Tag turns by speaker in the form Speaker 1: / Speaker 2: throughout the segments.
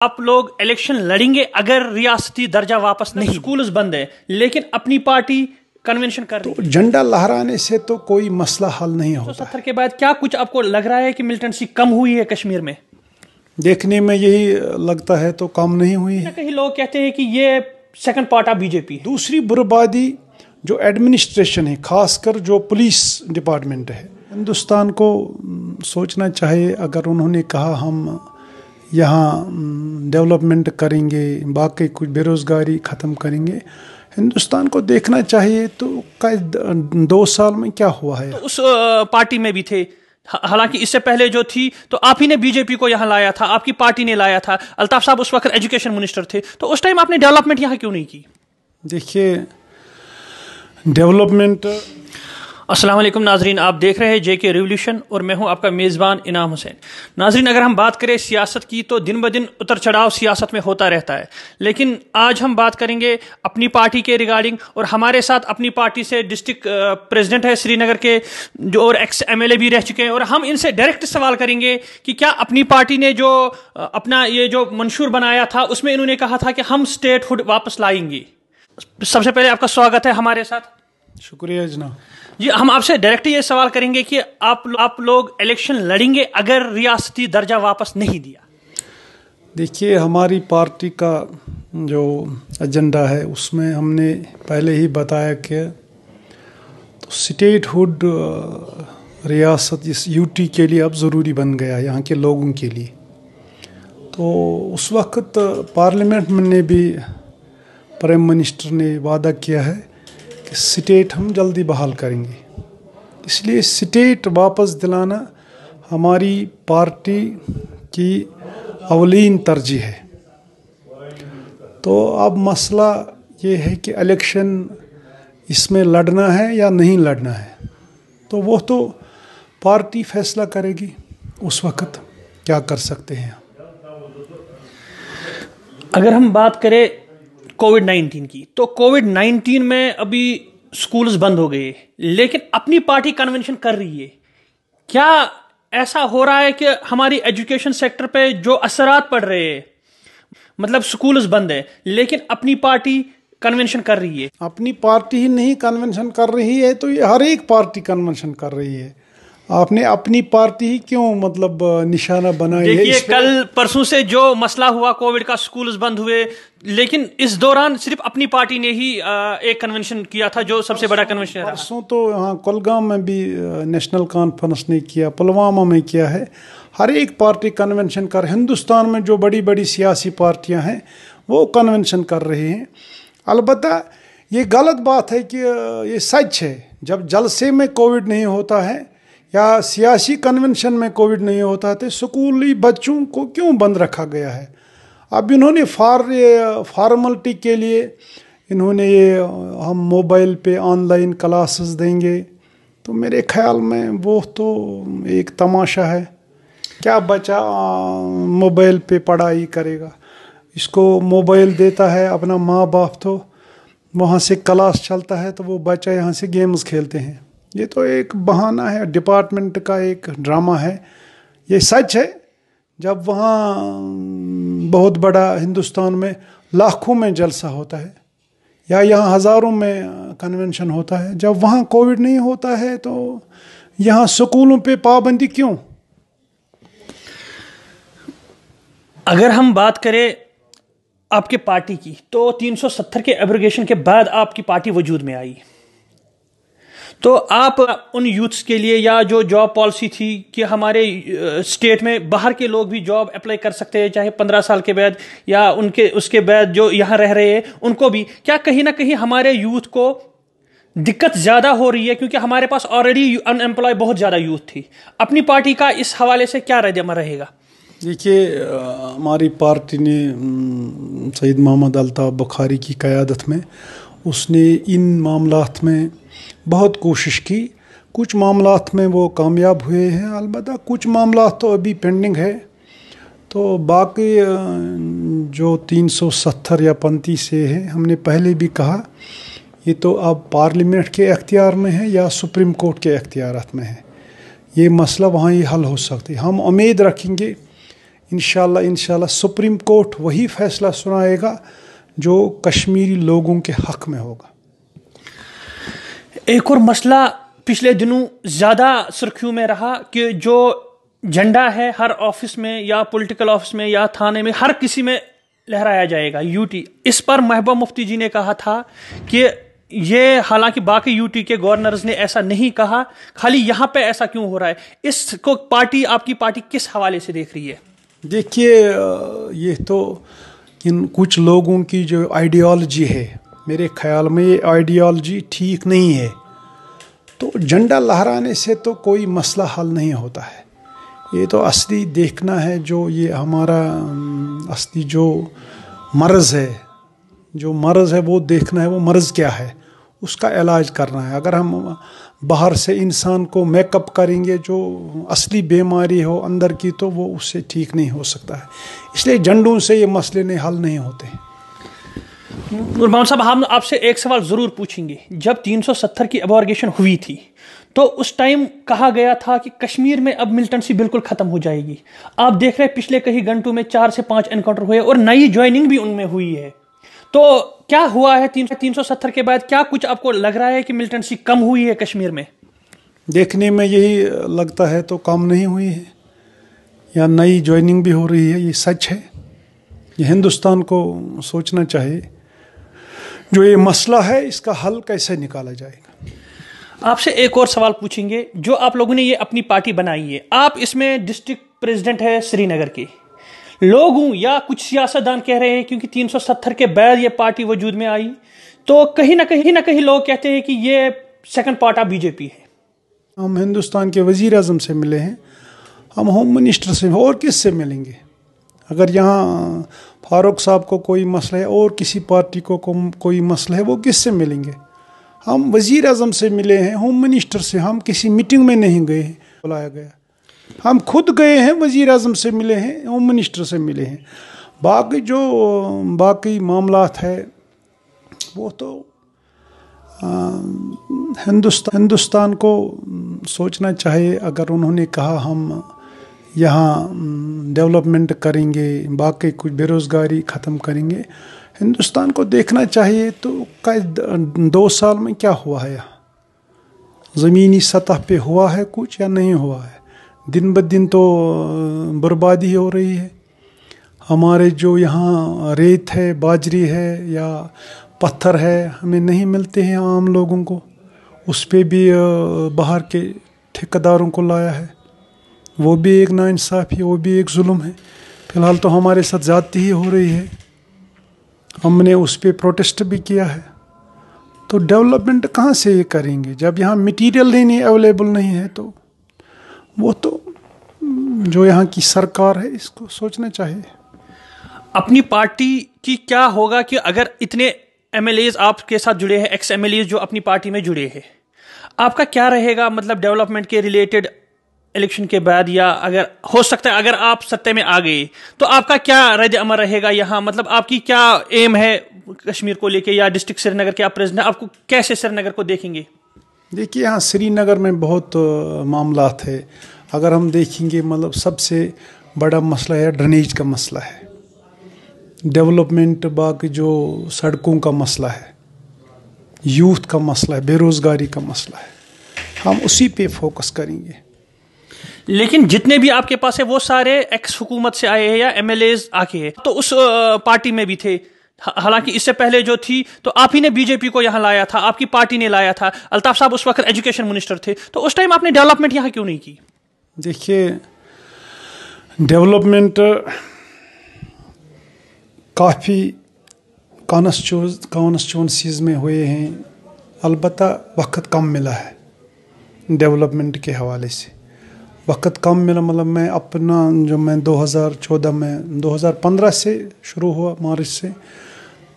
Speaker 1: آپ لوگ الیکشن لڑیں گے اگر ریاستی درجہ واپس نہیں، سکولز بند ہے لیکن اپنی پارٹی کنونشن کر رہی ہے،
Speaker 2: جھنڈا لہرانے سے تو کوئی مسئلہ حل نہیں ہوتا۔
Speaker 1: 1970 کے بعد کیا کچھ آپ کو لگ رہا ہے کہ ملٹنسی کم ہوئی ہے کشمیر میں؟
Speaker 2: دیکھنے میں یہی لگتا ہے تو کم نہیں ہوئی ہے۔
Speaker 1: کہیں لوگ کہتے ہیں کہ یہ second part of B J P.
Speaker 2: دوسری بربادی جو ایڈمنسٹریشن ہے، خاص کر جو پولیس ڈپارٹمنٹ ہے، ہندوستان کو سوچنا چاہیے۔ اگر انہوں نے کہا ہم یہاں ڈیولپمنٹ کریں گے، باقی کچھ بے روزگاری ختم کریں گے، ہندوستان کو دیکھنا چاہیے تو 2 سال میں کیا ہوا ہے۔
Speaker 1: اس پارٹی میں بھی تھے، حالانکہ اس سے پہلے جو تھی تو آپ ہی نے بی جے پی کو یہاں لایا تھا، آپ کی پارٹی نے لایا تھا۔ الطاف صاحب اس وقت ایجوکیشن منسٹر تھے، تو اس ٹائم آپ نے ڈیولپمنٹ یہاں کیوں نہیں کی؟
Speaker 2: دیکھیے ڈیولپمنٹ۔
Speaker 1: السلام علیکم ناظرین، آپ دیکھ رہے ہیں جے کے ریولیوشن اور میں ہوں آپ کا میزبان انعام حسین۔ ناظرین، اگر ہم بات کریں سیاست کی تو دن بدن اتر چڑھاؤ سیاست میں ہوتا رہتا ہے، لیکن آج ہم بات کریں گے اپنی پارٹی کے ریگارڈنگ، اور ہمارے ساتھ اپنی پارٹی سے ڈسٹرکٹ پریزیڈنٹ ہے سری نگر کے، جو اور ایکس ایم ایل اے بھی رہ چکے ہیں، اور ہم ان سے ڈائریکٹ سوال کریں گے کہ کیا اپنی پارٹی نے جو اپنا یہ جو منشور بنایا تھا اس میں انہوں نے کہا تھا کہ ہم اسٹیٹ ہوڈ واپس لائیں گے۔ سب سے پہلے آپ کا سواگت ہے ہمارے ساتھ۔
Speaker 2: شکریہ جناب۔
Speaker 1: جی، ہم آپ سے ڈائریکٹ یہ سوال کریں گے کہ آپ لوگ الیکشن لڑیں گے اگر ریاستی درجہ واپس نہیں دیا؟
Speaker 2: دیکھیے ہماری پارٹی کا جو ایجنڈا ہے اس میں ہم نے پہلے ہی بتایا کہ اسٹیٹ ہوڈ ریاست اس یو ٹی کے لیے اب ضروری بن گیا یہاں کے لوگوں کے لیے۔ تو اس وقت پارلیمنٹ میں نے بھی پرائم منسٹر نے وعدہ کیا ہے کہ اسٹیٹ ہم جلدی بحال کریں گے، اس لیے اسٹیٹ واپس دلانا ہماری پارٹی کی اولین ترجیح ہے۔ تو اب مسئلہ یہ ہے کہ الیکشن اس میں لڑنا ہے یا نہیں لڑنا ہے، تو وہ تو پارٹی فیصلہ کرے گی، اس وقت کیا کر سکتے ہیں۔
Speaker 1: اگر ہم بات کریں کووڈ-19 کی، تو کووڈ-19 میں ابھی سکولز بند ہو گئے لیکن اپنی پارٹی کنونشن کر رہی ہے۔ کیا ایسا ہو رہا ہے کہ ہماری ایجوکیشن سیکٹر پہ جو اثرات پڑ رہے ہیں، مطلب سکولز بند ہے لیکن اپنی پارٹی کنونشن کر رہی ہے؟
Speaker 2: اپنی پارٹی ہی نہیں کنونشن کر رہی ہے تو یہ ہر ایک پارٹی کنونشن کر رہی ہے۔ آپ نے اپنی پارٹی ہی کیوں نشانہ بنائی ہے؟
Speaker 1: دیکھیے کل پرسوں سے جو مسئلہ ہوا کووڈ کا، سکولز بند ہوئے، لیکن اس دوران صرف اپنی پارٹی نے ہی ایک کنونشن کیا تھا جو سب سے بڑا کنونشن رہا۔
Speaker 2: پرسوں تو یہاں کولگام میں بھی نیشنل کانفرنس نے کیا، پلوامہ میں کیا ہے، ہر ایک پارٹی کنونشن کر، ہندوستان میں جو بڑی بڑی سیاسی پارٹیاں ہیں وہ کنونشن کر رہے ہیں۔ البتہ یہ غلط بات ہے کہ یہ سچ ہے، جب جلسے میں کووڈ نہیں ہوتا ہے یا سیاسی کنونشن میں کووڈ نہیں ہوتا ہے تو اسکولی بچوں کو کیوں بند رکھا گیا ہے؟ اب انہوں نے فارملٹی کے لیے انہوں نے یہ ہم موبائل پہ آن لائن کلاسز دیں گے، تو میرے خیال میں وہ تو ایک تماشا ہے۔ کیا بچہ موبائل پہ پڑھائی کرے گا؟ اس کو موبائل دیتا ہے اپنا ماں باپ، تو وہاں سے کلاس چلتا ہے تو وہ بچہ یہاں سے گیمز کھیلتے ہیں۔ یہ تو ایک بہانہ ہے، ڈپارٹمنٹ کا ایک ڈرامہ ہے۔ یہ سچ ہے، جب وہاں بہت بڑا ہندوستان میں لاکھوں میں جلسہ ہوتا ہے یا یہاں ہزاروں میں کنونشن ہوتا ہے، جب وہاں کووڈ نہیں ہوتا ہے تو یہاں سکولوں پہ پابندی کیوں؟
Speaker 1: اگر ہم بات کریں آپ کے پارٹی کی، تو 370 کے ایبروگیشن کے بعد آپ کی پارٹی وجود میں آئی، تو آپ ان یوتھس کے لیے یا جو جاب پالیسی تھی کہ ہمارے اسٹیٹ میں باہر کے لوگ بھی جاب اپلائی کر سکتے ہیں، چاہے 15 سال کے بعد یا اس کے بعد جو یہاں رہ رہے ہیں ان کو بھی، کیا کہیں نہ کہیں ہمارے یوتھ کو دقت زیادہ ہو رہی ہے؟ کیونکہ ہمارے پاس آلریڈی ان ایمپلائی بہت زیادہ یوتھ تھی۔ اپنی پارٹی کا اس حوالے سے کیا رد عمل رہے گا؟
Speaker 2: دیکھیے ہماری پارٹی نے سید محمد الطاف بخاری کی قیادت میں اس نے ان معاملات میں بہت کوشش کی، کچھ معاملات میں وہ کامیاب ہوئے ہیں، البتہ کچھ معاملات تو ابھی پینڈنگ ہے۔ تو باقی جو 370 یا 35 سے ہے، ہم نے پہلے بھی کہا یہ تو اب پارلیمنٹ کے اختیار میں ہے یا سپریم کورٹ کے اختیارات میں ہے، یہ مسئلہ وہاں ہی حل ہو سکتی ہے۔ ہم امید رکھیں گے انشاءاللہ سپریم کورٹ وہی فیصلہ سنائے گا جو کشمیری لوگوں کے حق میں ہوگا.
Speaker 1: ایک اور مسئلہ پچھلے دنوں زیادہ سرخیوں میں رہا کہ جو جھنڈا ہے ہر آفس میں یا پولیٹیکل آفس میں یا تھانے میں ہر کسی میں لہرایا جائے گا UT. اس پر محبوبہ مفتی جی نے کہا تھا کہ یہ حالانکہ باقی UT کے گورنرز نے ایسا نہیں کہا, خالی یہاں پہ ایسا کیوں ہو رہا ہے؟ اس کو آپ کی پارٹی کس حوالے سے دیکھ رہی ہے؟
Speaker 2: دیکھیے یہ تو کچھ لوگوں کی جو آئیڈیالوجی ہے, میرے خیال میں یہ آئیڈیالوجی ٹھیک نہیں ہے. تو جھنڈا لہرانے سے تو کوئی مسئلہ حل نہیں ہوتا ہے. یہ تو اصلی دیکھنا ہے جو یہ ہمارا اصلی جو مرض ہے وہ دیکھنا ہے, وہ مرض کیا ہے, اس کا علاج کرنا ہے. اگر ہم باہر سے انسان کو میک اپ کریں گے جو اصلی بیماری ہو اندر کی, تو وہ اس سے ٹھیک نہیں ہو سکتا ہے. اس لیے جھنڈوں سے یہ مسئلے حل نہیں ہوتے ہیں.
Speaker 1: نور محمد صاحب, ہم آپ سے ایک سوال ضرور پوچھیں گے. جب 370 کی ابارگیشن ہوئی تھی تو اس ٹائم کہا گیا تھا کہ کشمیر میں اب ملٹنسی بالکل ختم ہو جائے گی. آپ دیکھ رہے ہیں پچھلے کئی گھنٹوں میں 4 سے 5 انکاؤنٹر ہوئے اور نئی جوائننگ بھی ان میں ہوئی ہے. تو کیا ہوا ہے 370 کے بعد؟ کیا کچھ آپ کو لگ رہا ہے کہ ملٹنسی کم ہوئی ہے کشمیر میں؟
Speaker 2: دیکھنے میں یہی لگتا ہے, تو کم نہیں ہوئی ہے یا نئی جوائننگ بھی ہو رہی ہے. یہ سچ ہے. یہ ہندوستان کو سوچنا چاہیے جو یہ مسئلہ ہے اس کا حل کیسے نکالا جائے گا.
Speaker 1: آپ سے ایک اور سوال پوچھیں گے. جو آپ لوگوں نے یہ اپنی پارٹی بنائی ہے, آپ اس میں ڈسٹرکٹ پریزیڈنٹ ہے سری نگر کے. لوگ ہوں یا کچھ سیاستدان کہہ رہے ہیں کیونکہ 370 کے بعد یہ پارٹی وجود میں آئی تو کہیں نہ کہیں لوگ کہتے ہیں کہ یہ سیکنڈ پارٹ آف BJP ہے.
Speaker 2: ہم ہندوستان کے وزیر اعظم سے ملے ہیں, ہم ہوم منسٹر سے, اور کس سے ملیں گے؟ اگر یہاں فاروق صاحب کو کوئی مسئلہ ہے اور کسی پارٹی کو کوئی مسئلہ ہے, وہ کس سے ملیں گے؟ ہم وزیر اعظم سے ملے ہیں, ہوم منسٹر سے. ہم کسی میٹنگ میں نہیں گئے ہیں, بلایا گیا. ہم خود گئے ہیں, وزیر اعظم سے ملے ہیں, ہوم منسٹر سے ملے ہیں. باقی معاملات ہے وہ تو ہندوستان کو سوچنا چاہیے. اگر انہوں نے کہا ہم یہاں ڈیولپمنٹ کریں گے, باقی کچھ بے روزگاری ختم کریں گے, ہندوستان کو دیکھنا چاہیے. تو 2 سال میں کیا ہوا ہے یہاں؟ زمینی سطح پہ ہوا ہے کچھ یا نہیں ہوا ہے؟ دن بدن تو بربادی ہو رہی ہے. ہمارے جو یہاں ریت ہے, باجری ہے یا پتھر ہے, ہمیں نہیں ملتے ہیں عام لوگوں کو. اس پہ بھی باہر کے ٹھیکیداروں کو لایا ہے. وہ بھی ایک ناانصافی, وہ بھی ایک ظلم ہے. فی الحال تو ہمارے ساتھ زیادتی ہی ہو رہی ہے. ہم نے اس پہ پروٹیسٹ بھی کیا ہے. تو ڈیولپمنٹ کہاں سے یہ کریں گے جب یہاں مٹیریل ہی نہیں اویلیبل نہیں ہے؟ تو وہ تو جو یہاں کی سرکار ہے اس کو سوچنا چاہیے.
Speaker 1: اپنی پارٹی کی کیا ہوگا کہ اگر اتنے MLAs آپ کے ساتھ جڑے ہیں, ایکس MLAs جو اپنی پارٹی میں جڑے ہیں, آپ کا کیا رہے گا مطلب ڈیولپمنٹ کے ریلیٹڈ الیکشن کے بعد؟ یا اگر ہو سکتا ہے اگر آپ سطح میں آ گئے تو آپ کا کیا رد عمل رہے گا یہاں؟ مطلب آپ کی کیا ایم ہے کشمیر کو لے کے, یا ڈسٹرکٹ سری نگر کے آپ پریزیڈنٹ, آپ کو کیسے سری نگر کو دیکھیں گے؟
Speaker 2: دیکھیے یہاں سری نگر میں بہت معاملات ہے. اگر ہم دیکھیں گے مطلب سب سے بڑا مسئلہ ہے ڈرینیج کا مسئلہ ہے, ڈیولپمنٹ, باقی جو سڑکوں کا مسئلہ ہے, یوتھ کا مسئلہ ہے, بے روزگاری کا مسئلہ ہے. ہم اسی پہ فوکس کریں گے.
Speaker 1: لیکن جتنے بھی آپ کے پاس ہے وہ سارے ایکس حکومت سے آئے ہیں یا MLAs آ کے ہیں, تو اس پارٹی میں بھی تھے. حالانکہ اس سے پہلے جو تھی تو آپ ہی نے BJP کو یہاں لایا تھا, آپ کی پارٹی نے لایا تھا. الطاف صاحب اس وقت ایجوکیشن منسٹر تھے, تو اس ٹائم آپ نے ڈیولپمنٹ یہاں کیوں نہیں کی؟
Speaker 2: دیکھیے ڈیولپمنٹ کافی کانسٹیچوئنسیز میں ہوئے ہیں, البتہ وقت کم ملا ہے ڈیولپمنٹ کے حوالے سے. وقت کم ملا مطلب میں اپنا جو میں 2014 میں 2015 سے شروع ہوا مارچ سے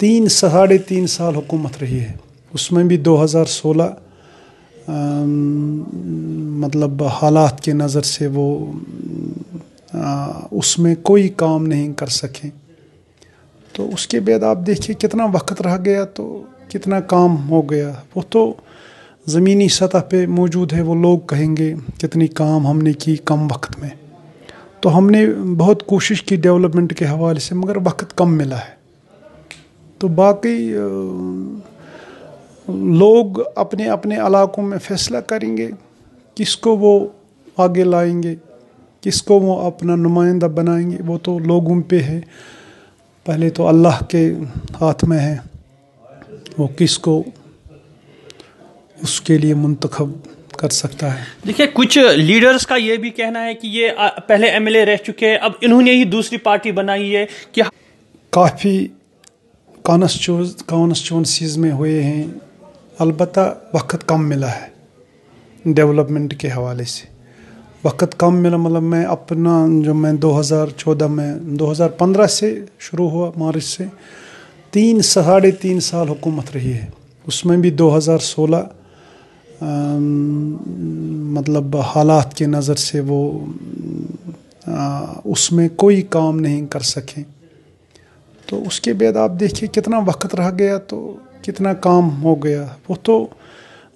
Speaker 2: 3.5 سال حکومت رہی ہے. اس میں بھی 2016 مطلب حالات کے نظر سے وہ اس میں کوئی کام نہیں کر سکیں. تو اس کے بعد آپ دیکھیے کتنا وقت رہ گیا تو کتنا کام ہو گیا. وہ تو زمینی سطح پہ موجود ہے, وہ لوگ کہیں گے کتنی کام ہم نے کی کم وقت میں. تو ہم نے بہت کوشش کی ڈیولپمنٹ کے حوالے سے، مگر وقت کم ملا ہے. تو باقی لوگ اپنے اپنے علاقوں میں فیصلہ کریں گے کس کو وہ آگے لائیں گے، کس کو وہ اپنا نمائندہ بنائیں گے. وہ تو لوگوں پہ ہے، پہلے تو اللہ کے ہاتھ میں ہے وہ کس کو اس کے لیے منتخب کر سکتا ہے.
Speaker 1: دیکھیے، کچھ لیڈرز کا یہ بھی کہنا ہے کہ یہ پہلے ایم ایل اے رہ چکے، اب انہوں نے ہی دوسری پارٹی بنائی ہے کہ
Speaker 2: کافی کانسٹیچوئنسیز میں ہوئے ہیں. البتہ وقت کم ملا ہے ڈیولپمنٹ کے حوالے سے. وقت کم ملا مطلب میں اپنا جو میں 2014 میں 2015 سے شروع ہوا مارچ سے 3.5 سال حکومت رہی ہے. اس میں بھی 2016 مطلب حالات کے نظر سے وہ اس میں کوئی کام نہیں کر سکیں. تو اس کے بعد آپ دیکھیے کتنا وقت رہ گیا تو کتنا کام ہو گیا. وہ تو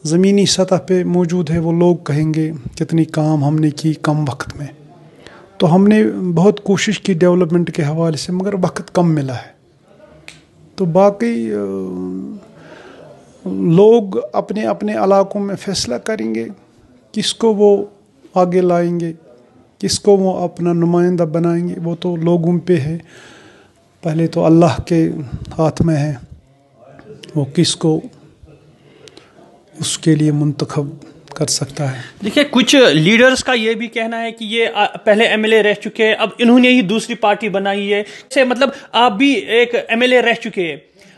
Speaker 2: زمینی سطح پہ موجود ہے، وہ لوگ کہیں گے کتنی کام ہم نے کی کم وقت میں. تو ہم نے بہت کوشش کی ڈیولپمنٹ کے حوالے سے، مگر وقت کم ملا ہے. تو باقی لوگ اپنے اپنے علاقوں میں فیصلہ کریں گے کس کو وہ آگے لائیں گے، کس کو وہ اپنا نمائندہ بنائیں گے. وہ تو لوگوں پہ ہے، پہلے تو اللہ کے ہاتھ میں ہے وہ کس کو اس کے لیے منتخب کر سکتا ہے.
Speaker 1: دیکھیے، کچھ لیڈرز کا یہ بھی کہنا ہے کہ یہ پہلے ایم ایل اے رہ چکے، اب انہوں نے ہی دوسری پارٹی بنائی ہے. مطلب آپ بھی ایک ایم ایل اے رہ چکے ہیں.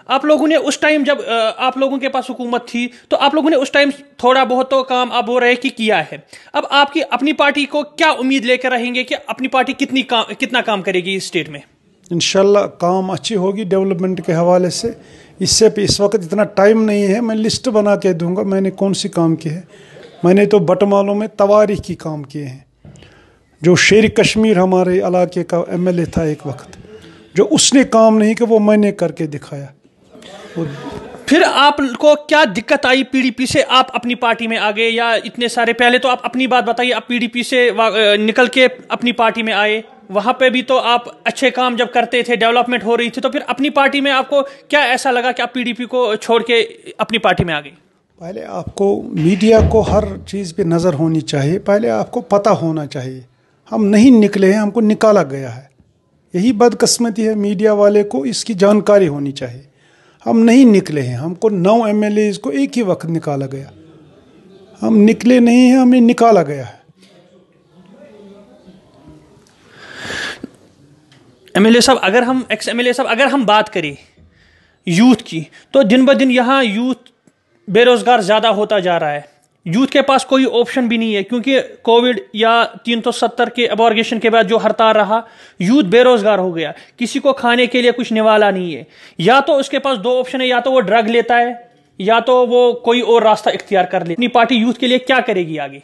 Speaker 1: آپ لوگوں نے اس ٹائم جب آپ لوگوں کے پاس حکومت تھی تو آپ لوگوں نے اس ٹائم تھوڑا بہت تو کام آپ وہ رہے کہ کیا ہے. اب آپ کی اپنی پارٹی کو کیا امید لے کر رہیں گے کہ اپنی پارٹی کتنا کام کرے گی اس اسٹیٹ میں؟
Speaker 2: انشاءاللہ کام اچھی ہوگی ڈیولپمنٹ کے حوالے سے. اس وقت اتنا ٹائم نہیں ہے میں لسٹ بنا کے دوں گا میں نے کون سی کام کی ہے. میں نے تو بٹمالوں میں تواریخ کی کام کیے ہیں. جو شیر کشمیر ہمارے علاقے کا ایم ایل اے تھا ایک وقت، جو اس نے کام نہیں کہ وہ میں نے کر کے دکھایا.
Speaker 1: پھر آپ کو کیا دقت آئی پی ڈی پی سے آپ اپنی پارٹی میں آ گئے، یا اتنے سارے پہلے تو آپ اپنی بات بتائیے، آپ پی ڈی پی سے نکل کے اپنی پارٹی میں آئے، وہاں پہ بھی تو آپ اچھے کام جب کرتے تھے، ڈیولپمنٹ ہو رہی تھی، تو پھر اپنی پارٹی میں آپ کو کیا ایسا لگا کہ آپ پی ڈی پی کو چھوڑ کے اپنی پارٹی میں آ گئے؟
Speaker 2: پہلے آپ کو میڈیا کو ہر چیز پہ نظر ہونی چاہیے، پہلے آپ کو پتہ ہونا چاہیے. ہم نہیں نکلے ہیں، ہم کو نکالا گیا ہے. یہی بدقسمتی ہے میڈیا والے کو، اس کی جانکاری ہونی چاہیے. ہم نہیں نکلے ہیں، ہم کو 9 ایم ایل ایز کو ایک ہی وقت نکالا گیا. ہم نکلے نہیں ہیں، ہمیں نکالا گیا ہے.
Speaker 1: ایم ایل اے صاحب اگر ہم بات کریں یوتھ کی، تو دن بہ دن یہاں یوتھ بے روزگار زیادہ ہوتا جا رہا ہے. یوتھ کے پاس کوئی آپشن بھی نہیں ہے، کیونکہ کووڈ یا 370 کے ابارگیشن کے بعد جو ہڑتال رہا، یوتھ بے روزگار ہو گیا. کسی کو کھانے کے لیے کچھ نوالا نہیں ہے. یا تو اس کے پاس 2 آپشن ہے، یا تو وہ ڈرگ لیتا ہے یا تو وہ کوئی اور راستہ اختیار کر لے. اپنی پارٹی یوتھ کے لیے کیا کرے گی آگے؟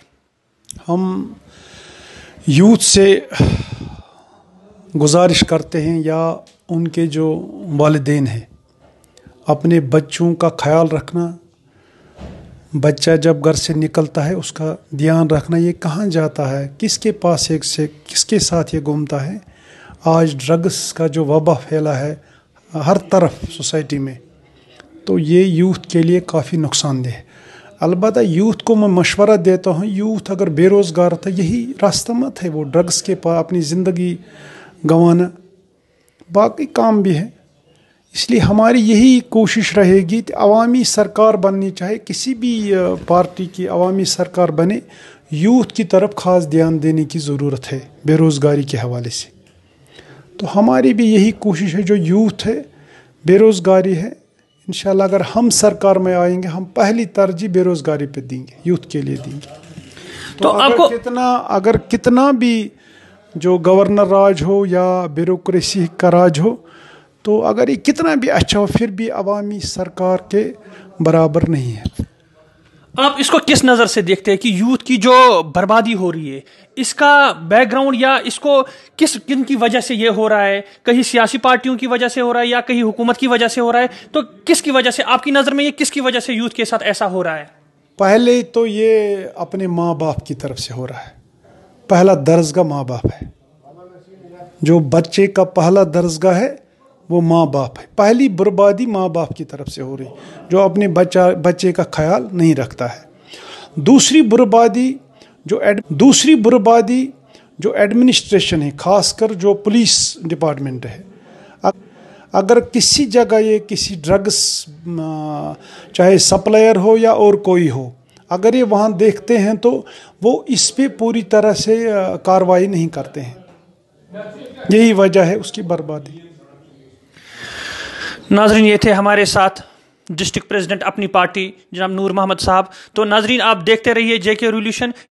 Speaker 2: ہم یوتھ سے گزارش کرتے ہیں، یا ان کے جو والدین ہیں، اپنے بچوں کا خیال رکھنا. بچہ جب گھر سے نکلتا ہے اس کا دھیان رکھنا، یہ کہاں جاتا ہے، کس کے پاس کس کے ساتھ یہ گھومتا ہے. آج ڈرگس کا جو وبا پھیلا ہے ہر طرف سوسائٹی میں، تو یہ یوتھ کے لیے کافی نقصان دہ ہے. البتہ یوتھ کو میں مشورہ دیتا ہوں، یوتھ اگر بے روزگار تھا، یہی راستہ مت ہے وہ ڈرگس کے پاس اپنی زندگی گنوانا. باقی کام بھی ہے. اس لیے ہماری یہی کوشش رہے گی کہ عوامی سرکار بننی چاہے، کسی بھی پارٹی کی عوامی سرکار بنے، یوتھ کی طرف خاص دھیان دینے کی ضرورت ہے بے روزگاری کے حوالے سے. تو ہماری بھی یہی کوشش ہے، جو یوتھ ہے بے روزگاری ہے، انشاءاللہ اگر ہم سرکار میں آئیں گے، ہم پہلی ترجیح بے روزگاری پہ دیں گے، یوتھ کے لیے دیں گے. تو اگر کتنا بھی جو گورنر راج ہو یا بیوروکریسی کا راج ہو، تو اگر یہ کتنا بھی اچھا ہو، پھر بھی عوامی سرکار کے برابر نہیں ہے.
Speaker 1: آپ اس کو کس نظر سے دیکھتے ہیں کہ یوتھ کی جو بربادی ہو رہی ہے، اس کا بیک گراؤنڈ یا اس کو کن کی وجہ سے یہ ہو رہا ہے؟ کہیں سیاسی پارٹیوں کی وجہ سے ہو رہا ہے یا کہیں حکومت کی وجہ سے ہو رہا ہے؟ تو کس کی وجہ سے، آپ کی نظر میں یہ کس کی وجہ سے یوتھ کے ساتھ ایسا ہو رہا ہے؟
Speaker 2: پہلے تو یہ اپنے ماں باپ کی طرف سے ہو رہا ہے. پہلا درس گاہ ماں باپ ہے. جو بچے کا پہلا درسگاہ ہے وہ ماں باپ ہے. پہلی بربادی ماں باپ کی طرف سے ہو رہی جو اپنے بچے کا خیال نہیں رکھتا ہے. دوسری بربادی جو ایڈمنسٹریشن ہے، خاص کر جو پولیس ڈپارٹمنٹ ہے. اگر کسی جگہ یہ کسی ڈرگس چاہے سپلائر ہو یا اور کوئی ہو، اگر یہ وہاں دیکھتے ہیں تو وہ اس پہ پوری طرح سے کارروائی نہیں کرتے ہیں. یہی وجہ ہے اس کی بربادی.
Speaker 1: ناظرین، یہ تھے ہمارے ساتھ ڈسٹرکٹ پریزیڈنٹ اپنی پارٹی جناب نور محمد صاحب. تو ناظرین، آپ دیکھتے رہیے JK ریولیوشن.